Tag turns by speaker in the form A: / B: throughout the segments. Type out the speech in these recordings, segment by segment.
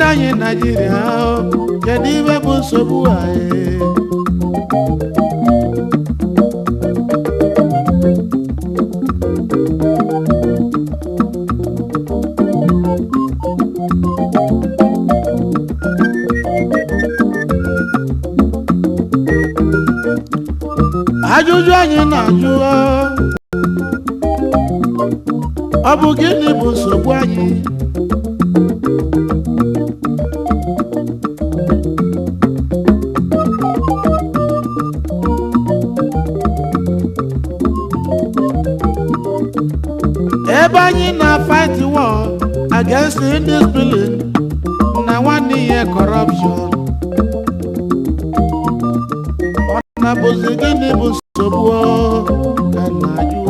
A: anyị Naịjirịa kedu ibe bụ nsogbu anyị ajụjụ anyị na-ajụ ọ bụ gịnị bụ nsogbu anyị ebe anyị na-fight war against indiscipline na nwanne ihe corruption ọ na-bụzi gịnị bụ nsogbu ka na-ajụ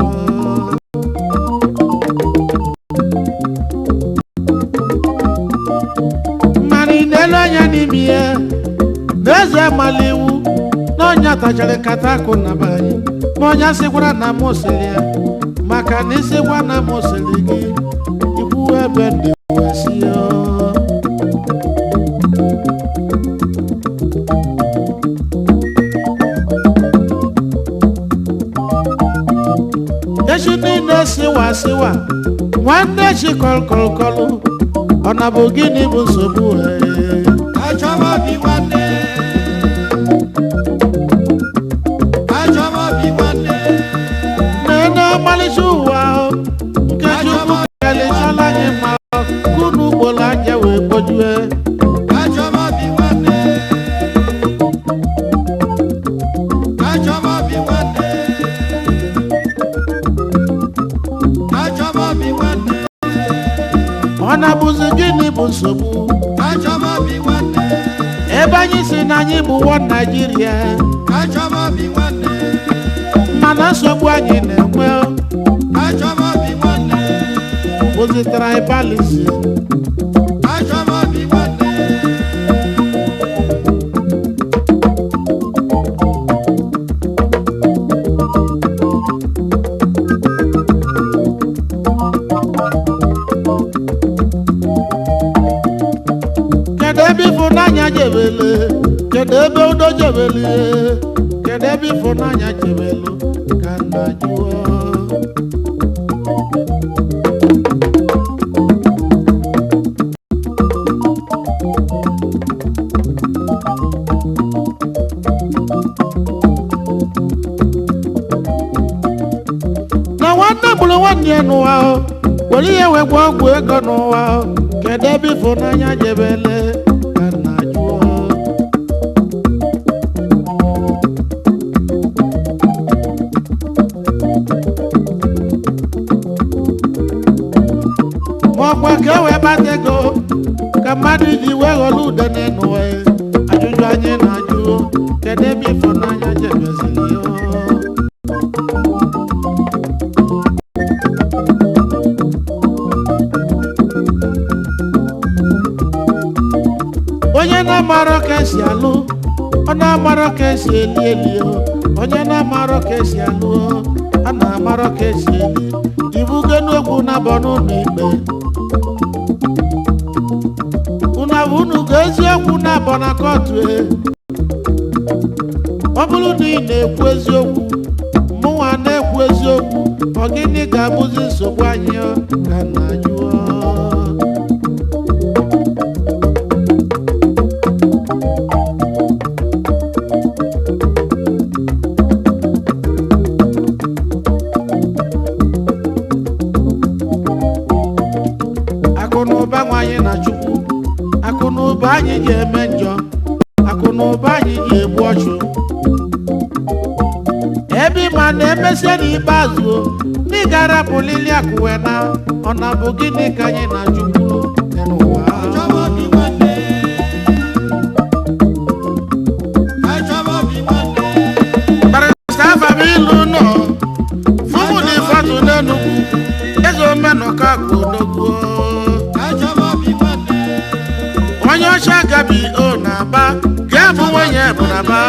A: mana ị na-ele anya n'ime ya n'eze amala iwu na onye tachara nkata akụ na be anyị ma onye sịkwara na m osiri ya maka na isikwa na m osiri gị ikwu ebe ndị wesi echi niile siwa nwanne chi kọlkọlkọlụ ọ na bụ gịnị bụ nsogbu
B: achọba bi nwanne
A: na ọmalịcha ụwa nke Chukwu kelechala anyị ma kunu ugboro anya wee kpojue
B: achọba bi nwanne achọba bi nwanne achọba bi nwanne
A: ọ na-abụzi gịnị bụ nsogbu
B: achọba bi nwanne
A: ebe anyị si na anyị bụ one Nigeria
B: achọba bi nwanne
A: mana nsogbu anyị na-enwe
B: achọba bi nwanne
A: bụzi tribalism
B: achọba bi nwanne
A: kedu ebe ịfụnanya jebele kedu ebe udo jebele kedu ebe ịfụnanya jebelu ka nna jụọ na nwanne gburu nwanne ya n'ụwa were ihe wee gwa ọgwụ ego n'ụwa kedu ebe ịfụnanya jebele ka nna jụọ ma ọkwa ka e wee bata ego ka mmadụ ji wee ghọrọ ude n'ụwa ajụjụ anyị na-ajụ kedu ebe ịfụnanya jebezili ya onye na-amarọ ka esi alụ ọ na-amarọ ka esi eli onye na-amarọ ka esi alụ a na-amarọ ka esi eli ibugo n'okwu na-abọ n'ụlọ ikpe unu ga eziokwu na-abọ na kọtụ ọ bụrụ na ị na-ekwu eziokwu mụnwa na-ekwu eziokwu ọ gịnị ga-abụzi nsogbu anyị ka na jụọ akụnụba nwanyị na Chukwu akụnụba anyị ji eme njọ akụnụba anyị ji egbu ọchụ ebe ịma na-emesịa n'ikpeazụ n'ịgara pụlili akụwe na ọ na bụ gịnị ka anyị na Chukwu n'ụwa
B: achọba bi nwanne achọba bi nwanne
A: barịsta afam ilu nọ fụmụ na ịfatụ n'Enugu eze omenọka akụ odogwu
B: achọba bi nwanne
A: onye ọcha gabi o na-aba ga-abụ nwunye bụ na ba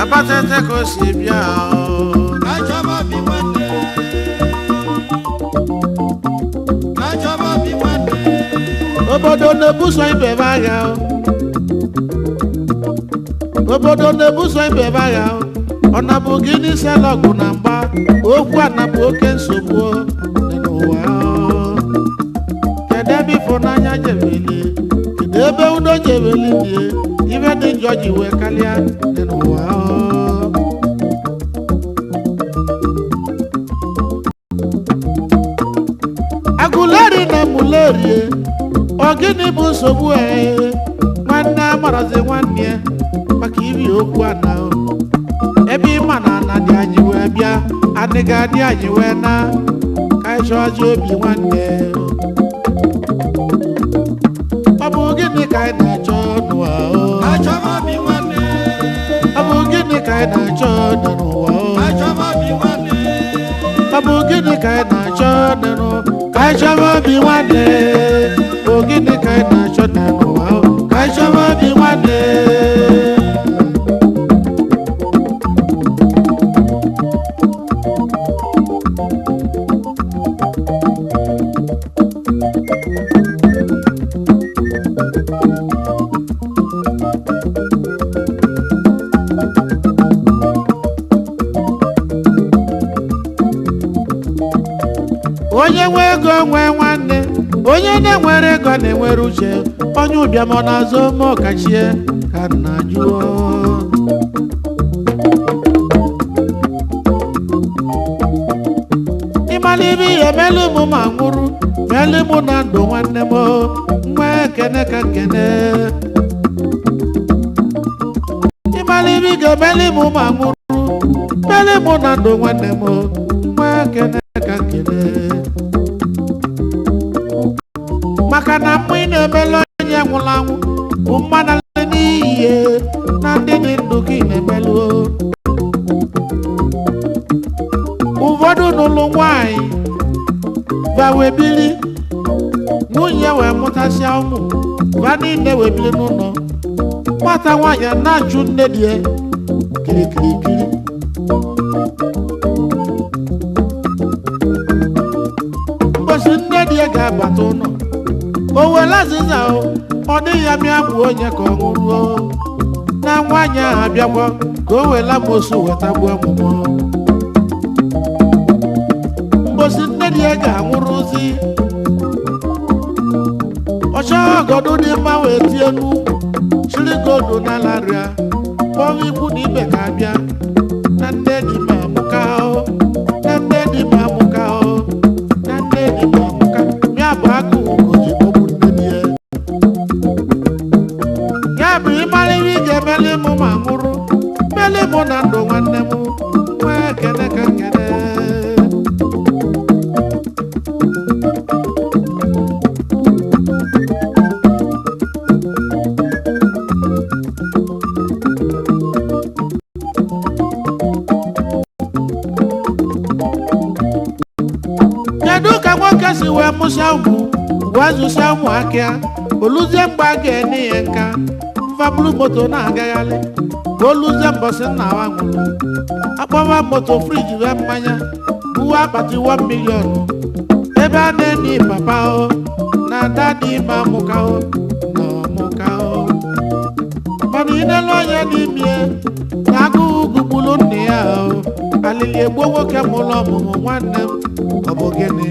A: abatete ka o si bịa
B: achọba bi nwanne achọba bi nwanne
A: obodo na-ebuso ibe ebe agha o. Obodo na-ebuso ibe ebe agha o. Ọ na-bụ gịnị sela ọgụ na mgba okwu a na-bụ oke nsogbu o dị n'ụwa o. Kedu ebe ịfụnanya jebeli kedu ebe udo jebeli dị ibe dị njọ ji wee karịa dị n'ụwa o. Agụleri na mulerie ọ gịnị bụ nsogbu nwanne amarazi nwanne ya maka iri okwu a na ebe ịma na ana dị anyị wee bịa adịghị adị anyị wee na ka anyị chọọzi obi nwanne. Ọ bụ gịnị ka anyị na-achọ n'ụwa o?
B: Achọba obi nwanne.
A: Ọ bụ gịnị ka anyị na-achọ n'ụwa o?
B: Achọba obi nwanne.
A: Ọ bụ gịnị ka anyị na-achọ n'ụwa? Ka anyị chọba obi nwanne. Ọ gịnị ka anyị na-achọ n'ụwa o? Ka anyị chọba obi nwanne. Onye nwe ego nwe nwanne, onye na-enwere ego na-enwere uche, onye ụbịam ọ na-azụ ome ọkachie ka nna jụọ. Ịmala ibe ihe melu mụ ma nwụrụ melu mụ na ndụ nwanne m nwa ekene ka nkene. Ịmala ibe ị ga-emeli mụ ma nwụrụ melu mụ na ndụ nwanne m nwa ekene ka nkene. Maka na mmụ ị na-emelu onye nwụrụ anwụ bụ mmadụ n'ihe na ndị dị ndụ gị na-emelu. Ụfọdụ n'ụlọ nwanyị ba wee bili nwunye wee mụtasịa ụmụ ba niile wee bili n'ụlọ nwata nwaanyị na-achụ nne dị ya kirikirikiri. Mbosi nne dị ya ga-abata ụlọ o were azịza ọ dịghị ya mịa bụ onye ka ọ nwụruo na nwaanyị ahụ abịakwa ka o were amosu weta gbuo ọmụmụ. Mbosi nne dị ya ga-anwụrụzi ọchọ ọgọdụ dị mma wee tie n'ukwu chiri godu na larịa kpọọ ikwu na ibe ka abịa na nne dị ma amụka na nne dị ma amụka na nne dị ma amụka ya bụ agụ ugoji ọbụ nne dị ya bụ ịmara ihe ị ga-emeli mụ ma nwụrụ meli mụ na ndụ nwanne m nwa ekene ka nkene. Kedu ka nwoke si wee mụsịa ụmụ wee zụsịa ụmụ aka oluzie mgbe a ga-enye ya nka mfabulu moto na-agagharị ka oluzie mbọsị nna wa nwụrụ akpọwa moto friji wee mmanya buwe akpati 1 million ebe a na-enye papa na ada dị ime amụka na ọmụka mana inelu onye n'ime na agụụ gugbulu nne ya alili egbuo nwoke mụrụ ọmụmụ nwanne m ọ bụ gịnị?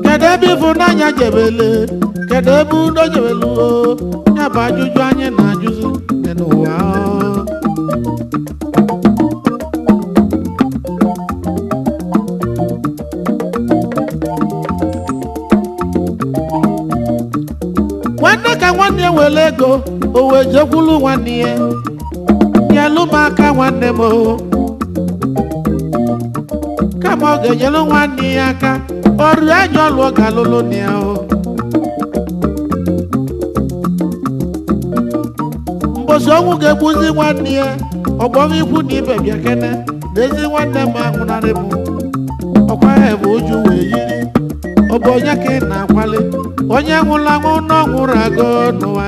A: Kedu ebe ịfụnanya jebele kedu ebe udo jebelu ya bụ ajụjụ anyị na-ajụzi n'ụwa. Nwanne ka nwanne ya were ego o wee jekwulu nwanne ya nyelu m aka nwanne m kama ọ ga-enyelu nwanne ya aka ọrụ anya ọlụ ọ ga-alụlụ na ya mbosi ọnwụ ga-egbuzi nwanne ya ọgbọghọ ikwu na ibe bịa kene n'ezi nwanne m ahụnarị m ọkwa ya bụ uju wee yiri ọ bụ onye ka ị na-akwali onye nwụrụ anwụ na ọ nwụrụ agụ n'ụwa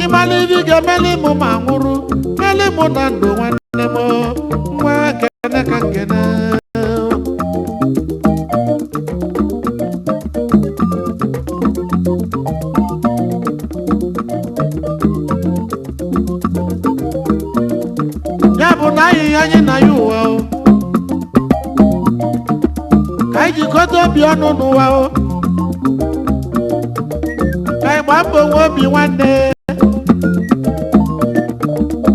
A: ịmala ibi ga-emeli mụ ma nwụrụ meli mụ na ndụ nwanne m nwa kene ka nkene ya bụ na ahịhịa anyị na ya ụwa ka anyị jikọta obi ọnụ n'ụwa ka anyị gbaa mbọ nwe obi nwanne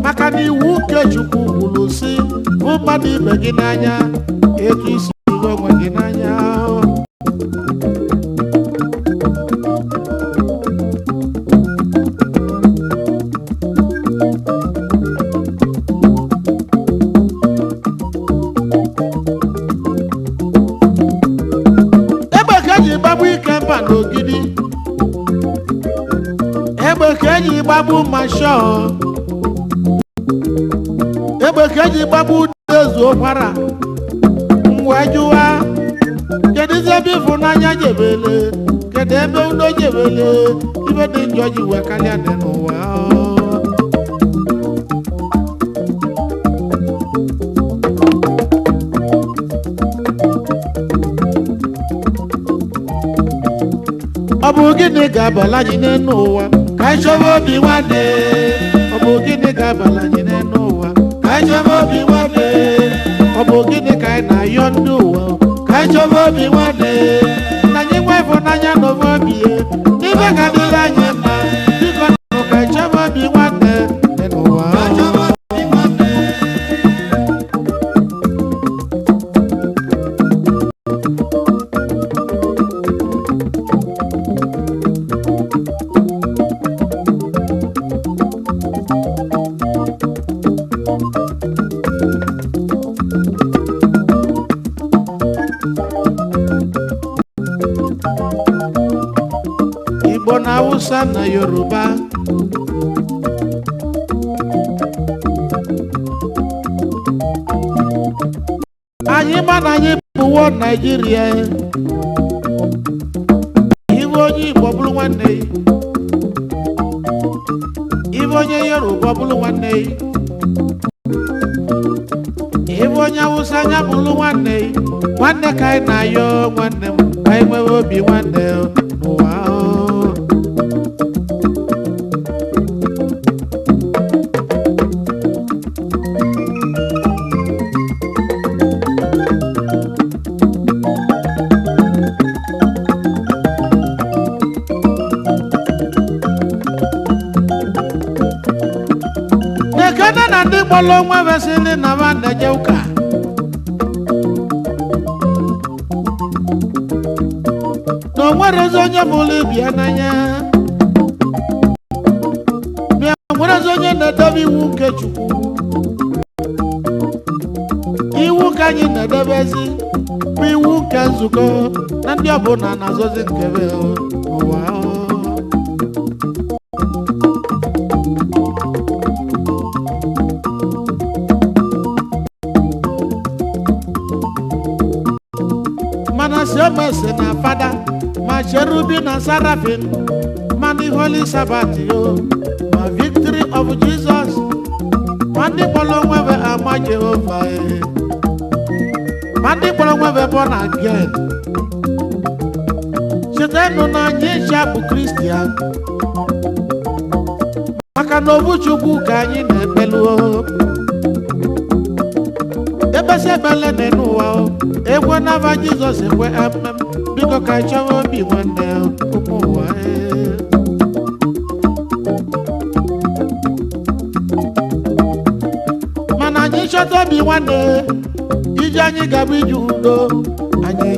A: maka na iwu nke Chukwu kwuru sị hụ mmadụ ibe gị n'anya etu isi hụ onwe gị n'anya egbe ka eji gbagbu ike mba n'ogidi egbe ka eji gbagbu mashọ egbe ka eji gbagbu ezu ụkwara mgbe jụwa kedu ebe ịfụnanya jebele kedu ebe udo jebele ibe dị njọ ji wee karịa dị n'ụwa ọ bụ gịnị ga-abala anyị n'elu ụwa ka anyị chọba obi nwanne ọ bụ gịnị ga-abala anyị n'elu ụwa ka anyị chọba obi nwanne ọ bụ gịnị ka anyị na-ayọ ndị ụwa ka anyị chọba obi nwanne na anyị nwe ịfụnanya n'ofe obi n'ibe ga dịrị anyị mma biko nụ ka anyị chọba obi nwanne dị n'ụwa Igbo na Hausa na Yoruba anyị ma na anyị bụ nwa Naịjirịa ibe onye Igbo bụrụ nwanne ibe onye Yoruba bụrụ nwanne ibe onye Hausa anya bụrụ nwanne nwanne ka anyị na-ayọ nwanne m ka anyị nwee obi nwanne n'ụwa nekene na ndị gbọrọ onwe vesịrị na ba na-eje ụka na o nwerezi onye bụrụ ibia n'anya na nwerezi onye na-edebe iwu nke Chukwu iwu ka anyị na-edebezi bụ iwu nke nzukọ na ndị ọbụla na-azọzi nkebe ụwa mana siomese na fada ma cherubi na sarafin ma the holy sabbath ma victory of Jesus ma ndị kpọrọ onwebe ama Jehova ma ndị kpọrọ onwebe born again chetanụ na anyị eji bụ Kristian maka na obu Chukwu ka anyị na-ekpelu ebesi ebele dị n'ụwa ekwe n'aba Jizọs ekwe amem biko ka anyị chọwa obi nwanne ụmụ ụwa mana anyị chọta obi nwanne ije anyị gaba ije udo anyị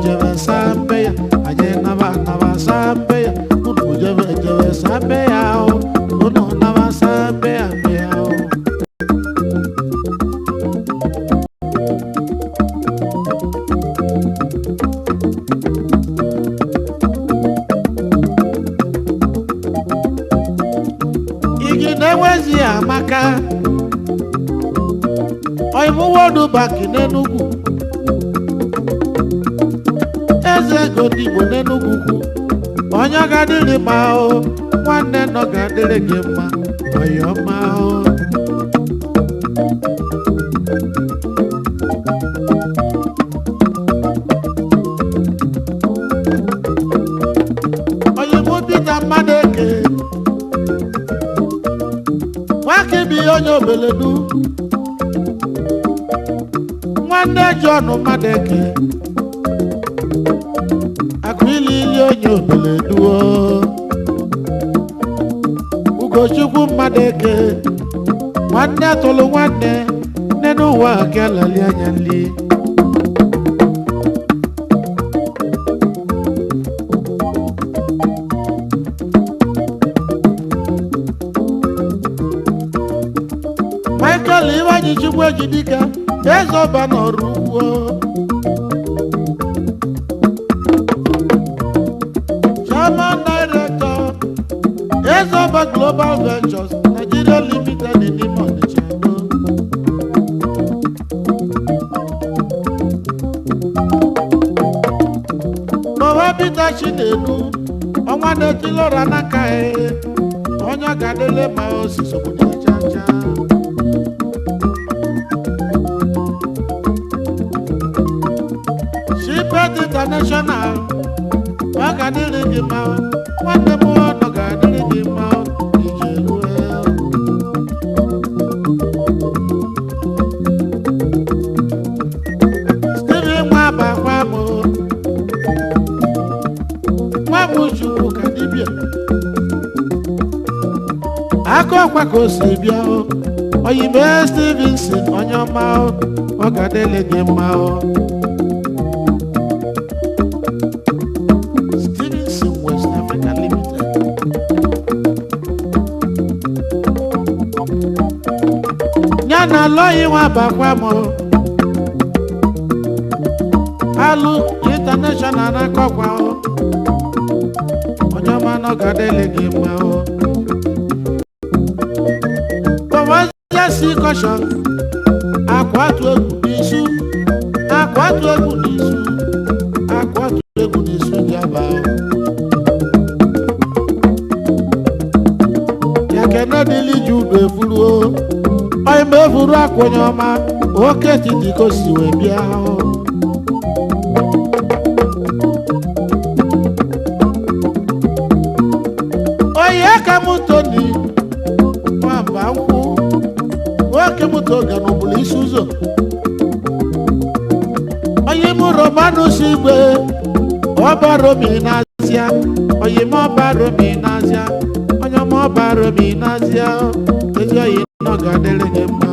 A: jebe saa mbe ya anyị naba saa mbe ya unu jebe saa mbe ya unu naba saa mbe ya mbe ya igi na-enwezi amaka oyimu World Bank n'Enugu eze ego ndị Igbo n'Enugu ukwu onye ọ ga-adịrị mma o nwanne nọ ga-adịrị gị mma ọyọma o oyimụ Pita Mmadụeke nwake bi onye Obeledu nwanne John Mmadụeke akụilili onye Obeledu Ugochukwu Mmadụeke nwanne tụlụ nwanne nne n'ụwa ka lali anya nli Michael Iwanyi Chukwu Ejidika eze ọba n'ọrụ ugbo Chairman Director Ezoba Global Ventures Nigeria Limited in Imo Onitsha Baba Peter Chinelu ọnwa na-etilọra n'aka onye ọ ga-adịle ma osisi obodo chacha Shipet International ọ ga-adịrị gị mma nwanne m ọ ga-adịrị gị mma ije rue Steven Nwabakwa m nwa m Chukwu ka dibịa aka ọkwa ka o si bịa oyibe Stevenson onye ọma ọ ga-adịrị gị mma na lọyi Nwabakwa m Alụ International na-akọkwa onye ọma na ọ ga-adịrị gị mma Bọmọjesi Kọshọn akwatu egwu n'isu akwatu egwu n'isu akwatu egwu n'isu dị aba ya kene dịli ji udo efuru onye ma efuru akwenye ọma oke etiti ka o si wee bịa onye ka m Tony nwamba nkwụ nwoke m toga n'ụbụla isi ụzọ onye m Romanus Igwe ọba Romi n'Azịa onye m ọba Romi n'Azịa onye m ọba Romi n'Azịa ezi oyi ọ ga-adịrị gị mma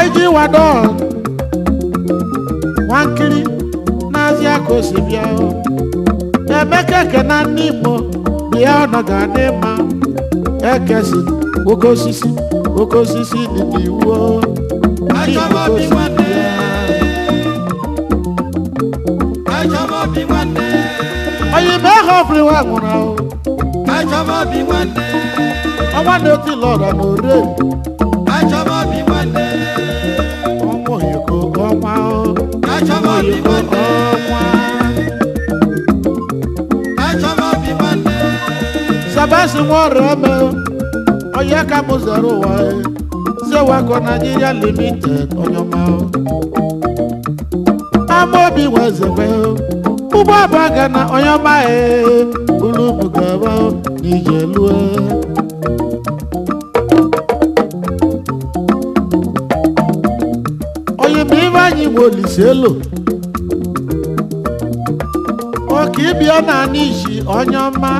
A: IG Wadon nwankiri n'Azịa ka o si bịa Emeka Ekena ndị Igbo bịa ọ ga-adị mma ekesi oke osisi dị n'iwu oyibe họpụrụ nwa nwụrụ ọnwa na-eti lọra na ore ọnwa oyiko ọnwa oyiko ọnwa Sabasi nwọrọ eme onye ka m zere ụwa Sewako Nigeria Limited onye ọma Amobi Nwezebe ụgbọ abaga na onye ọma ulumugaba n'ije lue onye ma ibe anyị nwe Oliselo oke ịbịa na n'isi onye ọma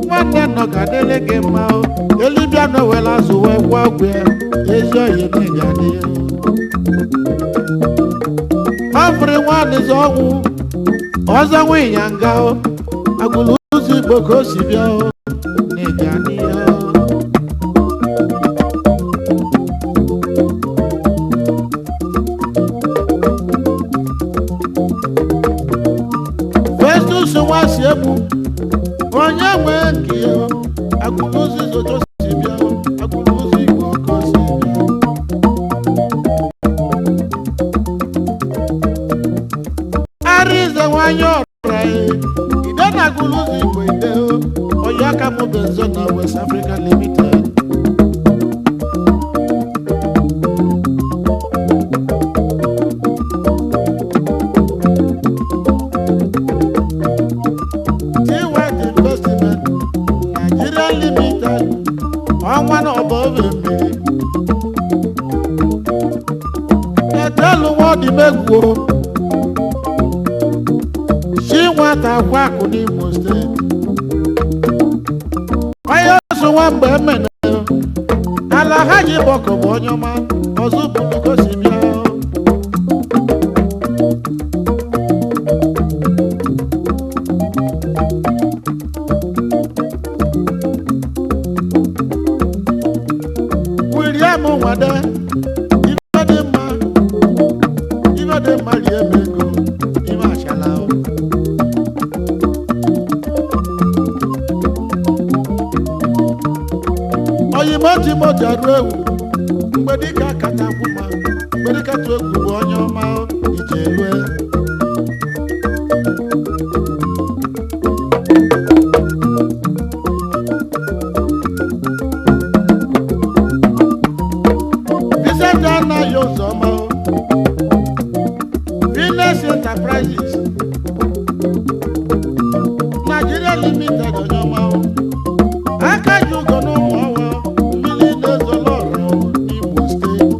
A: nwanne nọ ga-adịrị gị mma elibịa n'owela azụ wee gwa ọgwụ ya ezi oyi na-ga-adị afrị nwanịzi ọnwụ ọzọ nwe ịnyanga agụlụ ụzọ Igbo ka o si bịa na-ga-adị ya Festus Nwasiegbu onye nwe nke ya agụlụ ụzọ Izoto si bịa agụlụ ụzọ Igbo Aguluzi Igwede Oyaka Mubenzo na West Africa Limited. T-White Investment Nigeria Limited One above me. Tell what the Megwo. She want a quack on him was dead. I also want Bemen. Alahaji Boko Bonyoma, Ozubu Kosimia. William Wada. Oyimoti mojaru mgbedika katakwuma mgbedika tu egwu onye ọma ijerue Disendana Yozoma Venus Enterprises Nigeria Limited onye ọma aka ji ugo n'ụmụ ọwa mmiri na-ezolọra n'Imo steeti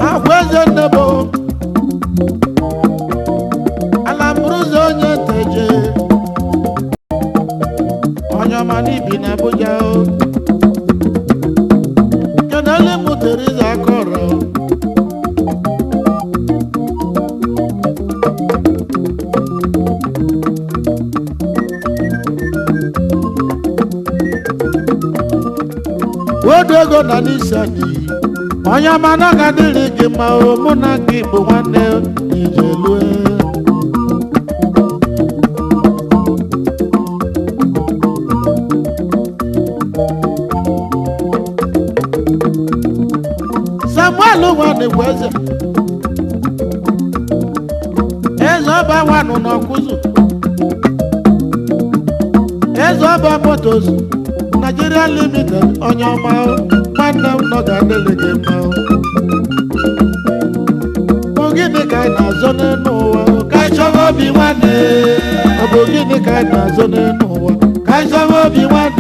A: agwa eze nnebo ala mburuzi onye teje onye ọma n'ibi na Abuja kenele mụ Teriza Akọrọ Odogo na Nisani onye mana ga dịrị gị ma mụ na gị bụ nwanne ijelue Samuel nwanne bụ eze ọba nwanụ n'ọkụzụ eze ọba motos Nigeria Limited onye ọma nwanne m nọ ga-adịrị gị mma ọ gịnị ka anyị na-azọ n'elu ụwa ka anyị chọrọ obi nwanne ọ bụ gịnị ka anyị na-azọ n'elu ụwa ka anyị chọrọ obi nwanne